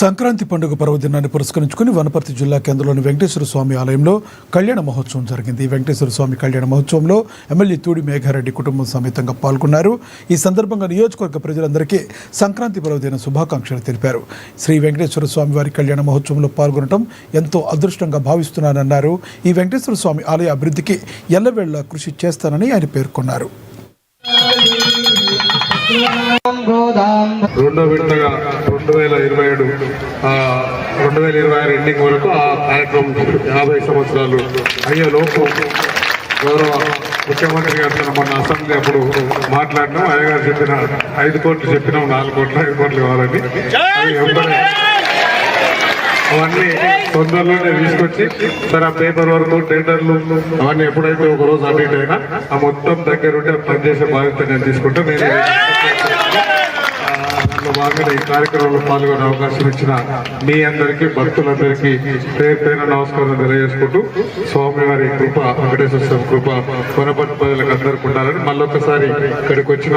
సంక్రాంతి పండుగ పర్వదినాన్ని పురస్కరించుకుని వనపర్తి జిల్లా కేంద్రంలోని వెంకటేశ్వర స్వామి ఆలయంలో కళ్యాణ మహోత్సవం జరిగింది. వెంకటేశ్వర స్వామి కళ్యాణ మహోత్సవంలో ఎమ్మెల్యే తూడి మేఘారెడ్డి కుటుంబం సమేతంగా పాల్గొన్నారు. ఈ సందర్భంగా నియోజకవర్గ ప్రజలందరికీ సంక్రాంతి పర్వదిన శుభాకాంక్షలు తెలిపారు. శ్రీ వెంకటేశ్వర స్వామి వారి కళ్యాణ మహోత్సవంలో పాల్గొనడం ఎంతో అదృష్టంగా భావిస్తున్నానన్నారు. ఈ వెంకటేశ్వర స్వామి ఆలయ అభివృద్ధికి ఎల్లవేళలా కృషి చేస్తానని ఆయన పేర్కొన్నారు. రెండో విడతగా 2026 ఎండింగ్ వరకు ఆ కార్యక్రమం 50 సంవత్సరాలు అయ్యేలోపు గౌరవ ముఖ్యమంత్రి గారు మొన్న అసెంబ్లీ అప్పుడు మాట్లాడినాం. అయ్యగారు చెప్పిన 5 కోట్లు చెప్పినాం, 4 కోట్లు 5 కోట్లు కావాలని. అవన్నీ తొందరలోనే తీసుకొచ్చి సరే ఆ పేపర్ వర్క్ టెండర్లు అవన్నీ ఎప్పుడైతే ఒక రోజు అడ్మిట్ అయినా ఆ మొత్తం దగ్గరుంటే పనిచేసే బాధ్యత నేను తీసుకుంటా. నేను దాంట్లో భాగంగా ఈ కార్యక్రమంలో పాల్గొనే అవకాశం ఇచ్చిన మీ అందరికీ, భక్తులందరికీ పేరు నమస్కారం తెలియజేసుకుంటూ స్వామివారి కృప, వెంకటేశ్వర స్వామి కృప వనపర్తి ప్రజలకు అందరికీ ఉండాలని మళ్ళొకసారి ఇక్కడికి వచ్చిన